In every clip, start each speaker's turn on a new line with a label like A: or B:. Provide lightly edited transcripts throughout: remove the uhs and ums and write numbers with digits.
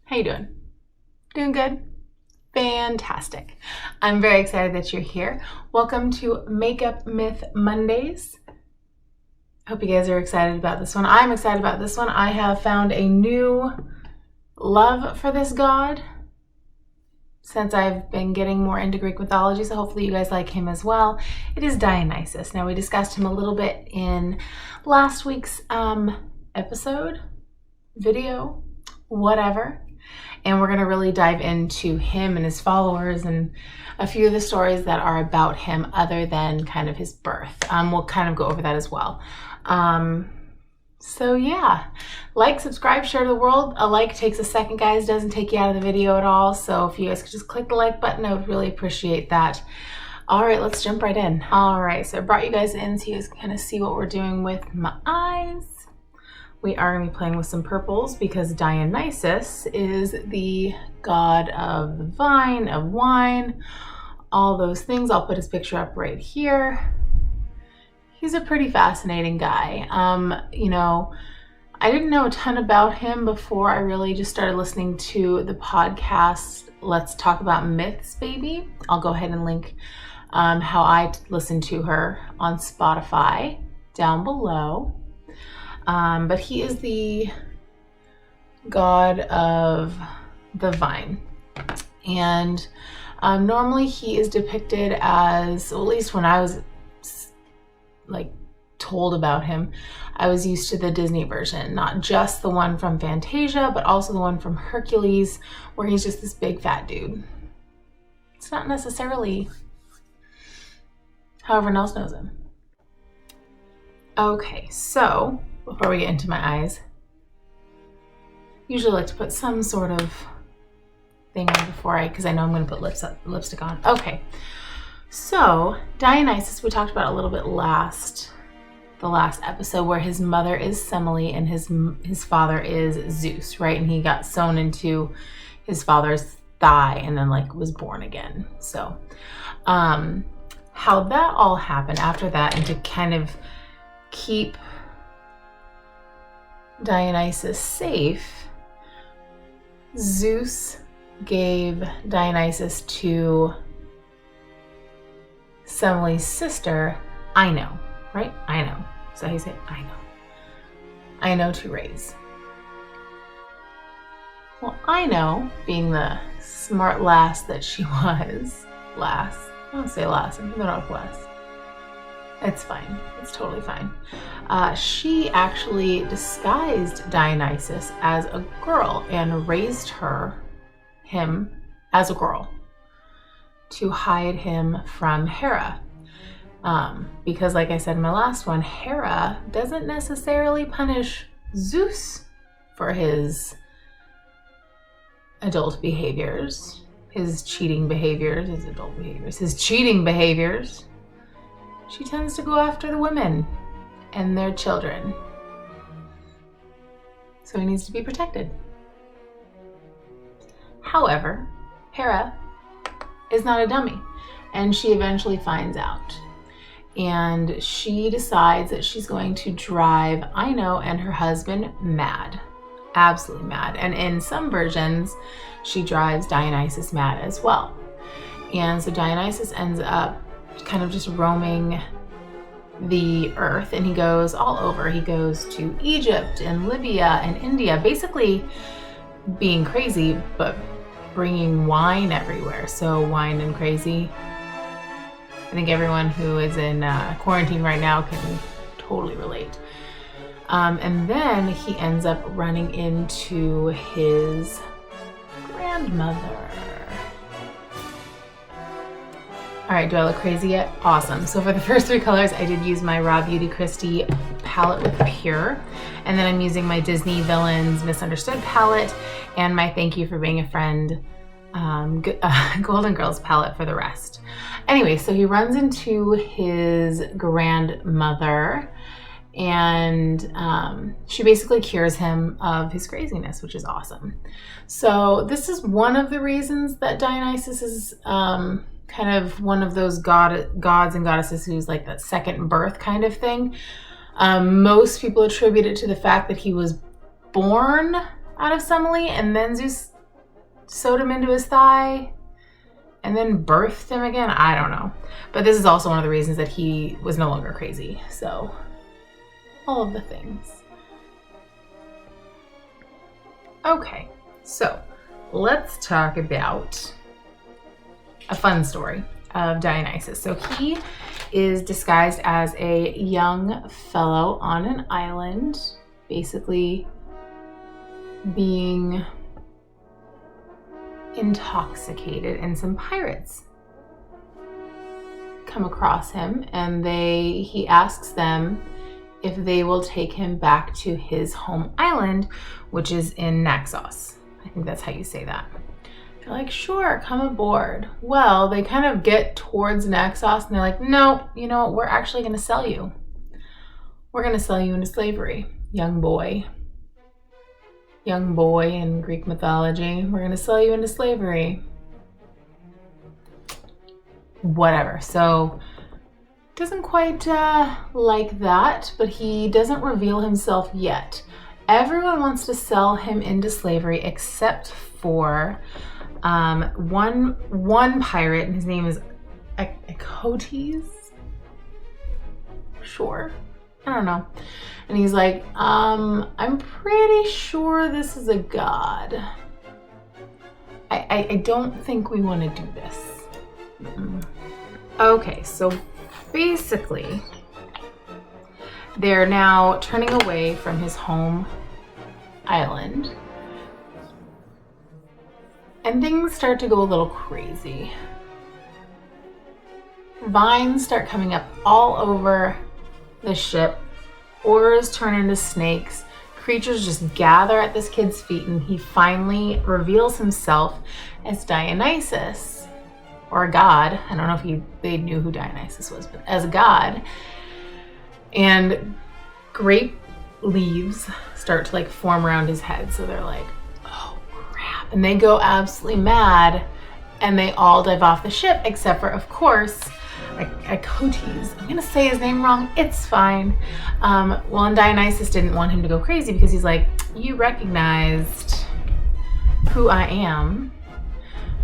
A: How you doing? Doing good? Fantastic. I'm very excited that you're here. Welcome to Makeup Myth Mondays. I hope you guys are excited about this one. I'm excited about this one. I have found a new love for this god since I've been getting more into Greek mythology, so hopefully you guys like him as well. It is Dionysus. Now, we discussed him a little bit in last week's episode, video, whatever. And we're going to really dive into him and his followers and a few of the stories that are about him other than kind of his birth. We'll kind of go over that as well. So yeah, like, subscribe, share to the world. A like takes a second, guys. Doesn't take you out of the video at all. So if you guys could just click the like button, I would really appreciate that. All right, let's jump right in. All right, so I brought you guys in so you guys can kind of see what we're doing with my eyes. We are going to be playing with some purples because Dionysus is the god of the vine, of wine, all those things. I'll put his picture up right here. He's a pretty fascinating guy. You know, I didn't know a ton about him before I really just started listening to the podcast, Let's Talk About Myths, Baby. I'll go ahead and link how I listened to her on Spotify down below. But he is the god of the vine. And normally he is depicted as, well, at least when I was like told about him, I was used to the Disney version, not just the one from Fantasia, but also the one from Hercules, where he's just this big fat dude. It's not necessarily how everyone else knows him. Okay, so before we get into my eyes, usually like to put some sort of thing on before because I know I'm going to put lipstick on. Okay, so Dionysus, we talked about a little bit the last episode, where his mother is Semele and his father is Zeus, right? And he got sewn into his father's thigh and then like was born again. So how that all happened after that, and to kind of keep Dionysus safe, Zeus gave Dionysus to Semele's sister, Ino, right? Ino. Is that how you say it? Ino. Ino to raise. Well, Ino, being the smart lass that she was, I don't say lass, I'm not lass. It's fine. It's totally fine. She actually disguised Dionysus as a girl and raised him as a girl to hide him from Hera. Because like I said in my last one, Hera doesn't necessarily punish Zeus for his adult behaviors, his cheating behaviors. She tends to go after the women and their children. So he needs to be protected. However, Hera is not a dummy, and she eventually finds out. And she decides that she's going to drive Ino and her husband mad. Absolutely mad. And in some versions, she drives Dionysus mad as well. And so Dionysus ends up kind of just roaming the earth, and he goes all over. He goes to Egypt and Libya and India, basically being crazy, but bringing wine everywhere. So wine and crazy. I think everyone who is in quarantine right now can totally relate. And then he ends up running into his grandmother. All right, do I look crazy yet? Awesome. So for the first three colors, I did use my raw Beauty Kristi palette with PUR. And then I'm using my Disney Villains Misunderstood palette and my Thank You for Being a Friend Golden Girls palette for the rest. Anyway, so he runs into his grandmother, and she basically cures him of his craziness, which is awesome. So this is one of the reasons that Dionysus is kind of one of those gods and goddesses who's like that second birth kind of thing. Most people attribute it to the fact that he was born out of Semele and then Zeus sewed him into his thigh, and then birthed him again. I don't know. But this is also one of the reasons that he was no longer crazy. So, all of the things. Okay, so let's talk about a fun story of Dionysus. So he is disguised as a young fellow on an island, basically being intoxicated, and some pirates come across him, and he asks them if they will take him back to his home island, which is in Naxos. I think that's how you say that. They're like, sure, come aboard. Well, they kind of get towards Naxos and they're like, no, you know what? We're actually going to sell you. We're going to sell you into slavery, young boy. Young boy in Greek mythology. We're going to sell you into slavery. Whatever. So, doesn't quite like that, but he doesn't reveal himself yet. Everyone wants to sell him into slavery except for one pirate, and his name is Acotes. Sure. I don't know. And he's like, I'm pretty sure this is a god. I don't think we want to do this. Okay, so basically, they're now turning away from his home island. And things start to go a little crazy. Vines start coming up all over the ship. Oars turn into snakes. Creatures just gather at this kid's feet, and he finally reveals himself as Dionysus, or a god. I don't know if they knew who Dionysus was, but as a god. And grape leaves start to like form around his head. So they're like, oh crap. And they go absolutely mad, and they all dive off the ship, except for, of course, Acotes. I'm gonna say his name wrong. It's fine. Well, and Dionysus didn't want him to go crazy because he's like, you recognized who I am,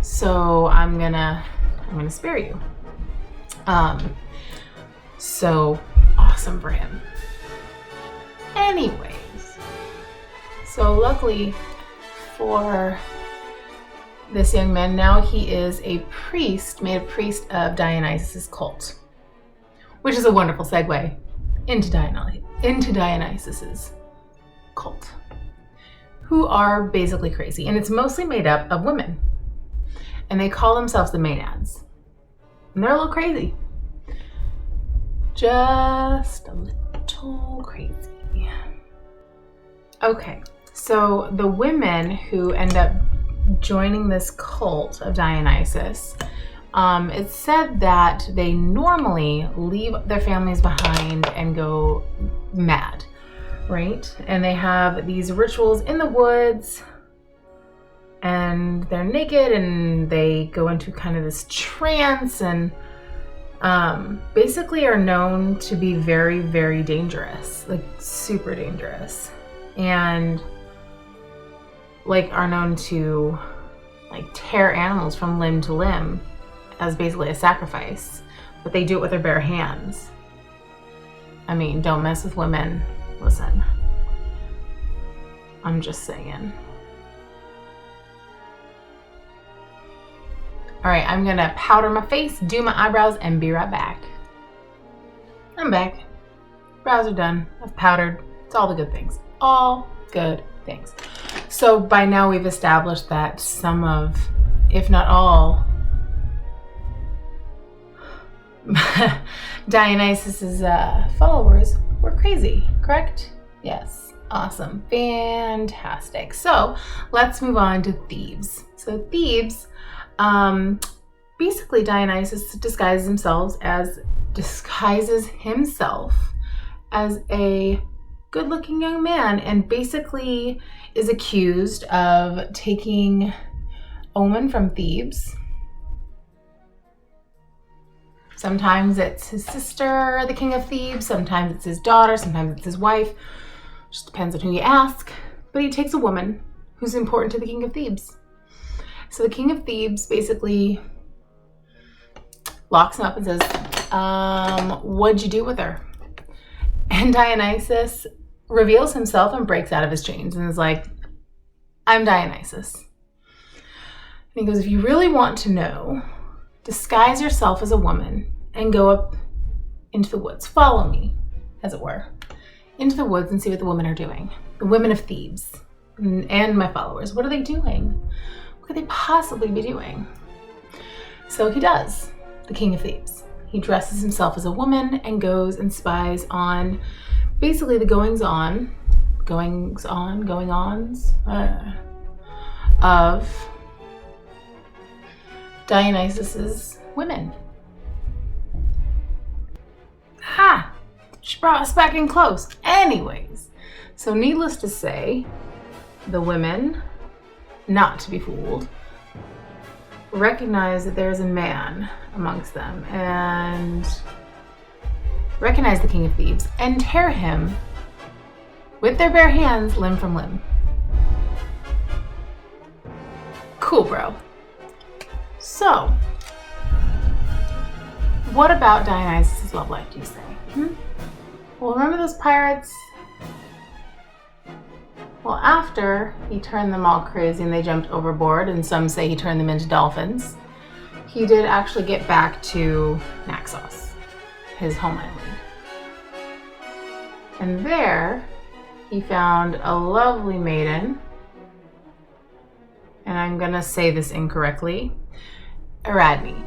A: so I'm gonna spare you. So awesome for him. Anyways, so luckily for this young man, now he is a priest, made a priest of Dionysus' cult, which is a wonderful segue into Dionysus' cult, who are basically crazy. And it's mostly made up of women. And they call themselves the Maenads. And they're a little crazy. Just a little crazy. Okay, so the women who end up joining this cult of Dionysus, it's said that they normally leave their families behind and go mad, right? And they have these rituals in the woods, and they're naked, and they go into kind of this trance, and basically are known to be very, very dangerous, like super dangerous, and like are known to like tear animals from limb to limb as basically a sacrifice, but they do it with their bare hands. I mean, don't mess with women. Listen, I'm just saying. All right, I'm gonna powder my face, do my eyebrows, and be right back. I'm back. Brows are done. I've powdered. It's all the good things. All good things. So by now we've established that some of, if not all, Dionysus's followers were crazy, correct? Yes. Awesome. Fantastic. So let's move on to Thebes. So Thebes, basically Dionysus disguises himself as a good-looking young man, and basically is accused of taking a woman from Thebes. Sometimes it's his sister, the king of Thebes, sometimes it's his daughter, sometimes it's his wife. Just depends on who you ask. But he takes a woman who's important to the king of Thebes. So the King of Thebes basically locks him up and says, what'd you do with her? And Dionysus reveals himself and breaks out of his chains and is like, I'm Dionysus. And he goes, if you really want to know, disguise yourself as a woman and go up into the woods. Follow me, as it were, into the woods and see what the women are doing. The women of Thebes and my followers. What are they doing? What could they possibly be doing? So he does, the King of Thebes. He dresses himself as a woman and goes and spies on basically the goings-ons of Dionysus's women. Ha! She brought us back in close. Anyways, so needless to say, the women, not to be fooled, recognize that there's a man amongst them and recognize the King of Thebes and tear him with their bare hands, limb from limb. Cool, bro. So, what about Dionysus' love life, do you say? Well, remember those pirates? Well, after he turned them all crazy and they jumped overboard, and some say he turned them into dolphins, he did actually get back to Naxos, his home island. And there, he found a lovely maiden, and I'm gonna say this incorrectly, Ariadne,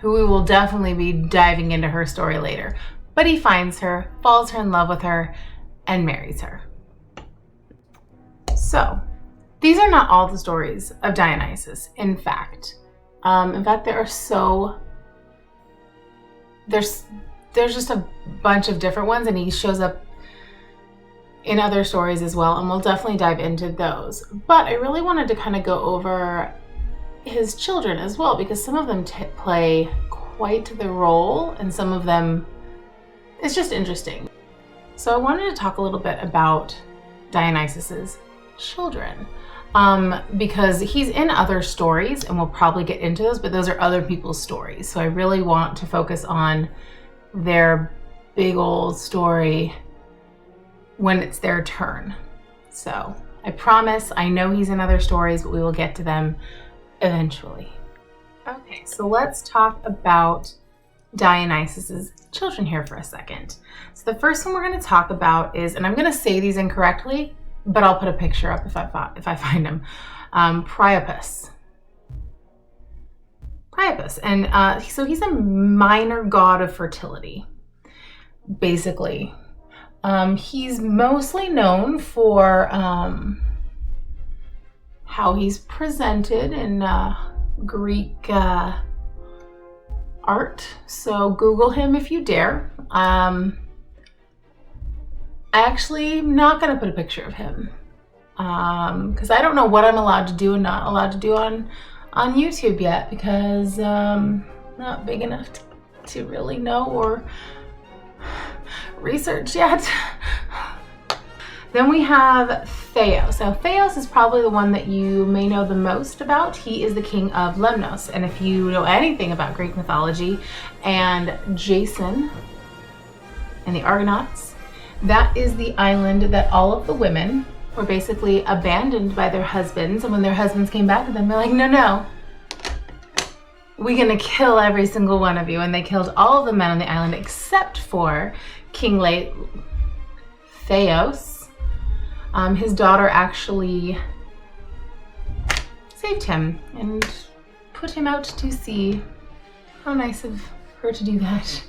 A: who we will definitely be diving into her story later. But he finds her, falls in love with her, and marries her. So, these are not all the stories of Dionysus, in fact. There are there's just a bunch of different ones, and he shows up in other stories as well, and we'll definitely dive into those. But I really wanted to kind of go over his children as well, because some of them play quite the role, and some of them, it's just interesting. So I wanted to talk a little bit about Dionysus's children, because he's in other stories, and we'll probably get into those, but those are other people's stories. So I really want to focus on their big old story when it's their turn. So I promise, I know he's in other stories, but we will get to them eventually. Okay, so let's talk about Dionysus's children here for a second. So the first one we're going to talk about is, and I'm going to say these incorrectly, but I'll put a picture up if I find him. Priapus. And so he's a minor god of fertility, basically. He's mostly known for how he's presented in Greek art. So Google him if you dare. I'm actually not going to put a picture of him because I don't know what I'm allowed to do and not allowed to do on YouTube yet, because not big enough to really know or research yet. Then we have Theos. Now Theos is probably the one that you may know the most about. He is the king of Lemnos, and if you know anything about Greek mythology and Jason and the Argonauts, that is the island that all of the women were basically abandoned by their husbands, and when their husbands came back to them, they're like, no, we're gonna kill every single one of you. And they killed all of the men on the island except for King Theos. His daughter actually saved him and put him out to sea. How nice of her to do that.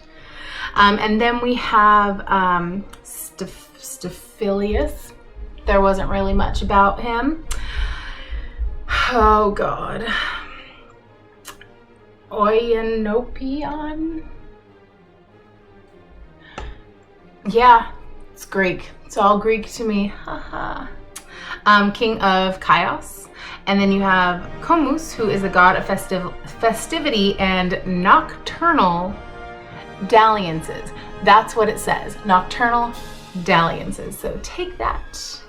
A: And then we have Staphylius. There wasn't really much about him. Oh God. Oenopion? Yeah, it's Greek. It's all Greek to me. Haha. King of Chios. And then you have Comus, who is a god of festivity and nocturnal dalliances. That's what it says. Nocturnal dalliances. So take that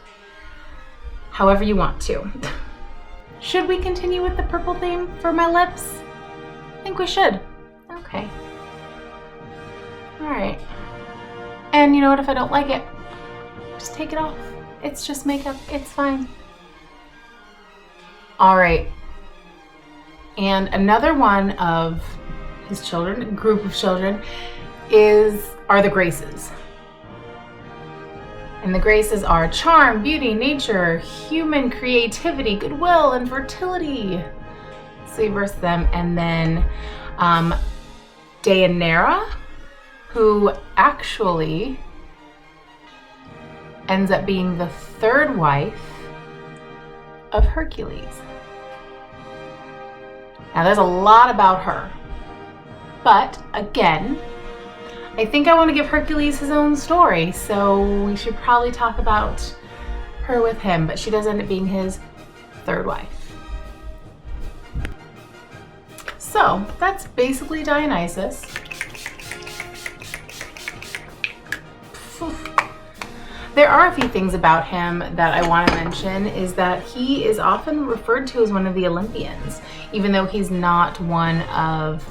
A: however you want to. Should we continue with the purple theme for my lips? I think we should. Okay. All right. And you know what, if I don't like it, just take it off. It's just makeup, it's fine. All right. And another one of his children, group of children, are the Graces. And the Graces are charm, beauty, nature, human creativity, goodwill, and fertility. So we verse them. And then Deianira, who actually ends up being the third wife of Hercules. Now there's a lot about her, but again, I think I want to give Hercules his own story, so we should probably talk about her with him, but she does end up being his third wife. So that's basically Dionysus. There are a few things about him that I want to mention, is that he is often referred to as one of the Olympians, even though he's not one of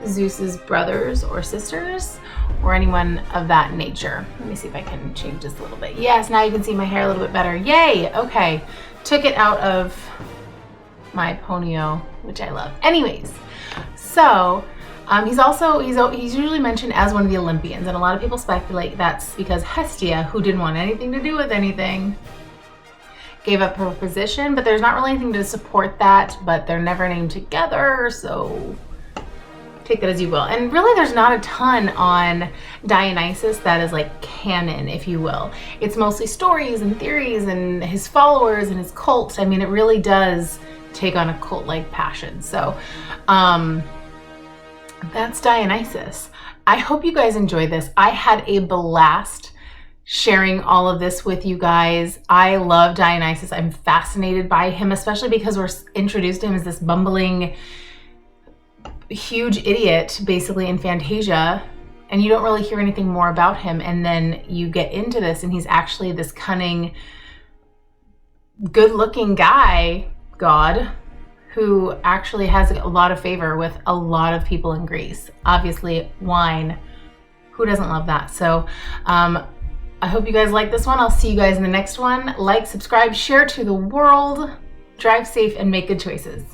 A: Zeus's brothers or sisters or anyone of that nature. Let me see if I can change this a little bit. Yes, now you can see my hair a little bit better. Yay! Okay, took it out of my ponytail, which I love. Anyways, so he's usually mentioned as one of the Olympians, and a lot of people speculate that's because Hestia, who didn't want anything to do with anything, gave up her position, but there's not really anything to support that, but they're never named together, so take that as you will. And really there's not a ton on Dionysus that is like canon, if you will. It's mostly stories and theories and his followers and his cult. I mean, it really does take on a cult-like passion. So that's Dionysus. I hope you guys enjoyed this. I had a blast sharing all of this with you guys. I love Dionysus. I'm fascinated by him, especially because we're introduced to him as this bumbling, huge idiot, basically, in Fantasia, and you don't really hear anything more about him. And then you get into this, and he's actually this cunning, good-looking god, who actually has a lot of favor with a lot of people in Greece. Obviously, wine. Who doesn't love that? So I hope you guys like this one. I'll see you guys in the next one. Like, subscribe, share to the world. Drive safe and make good choices.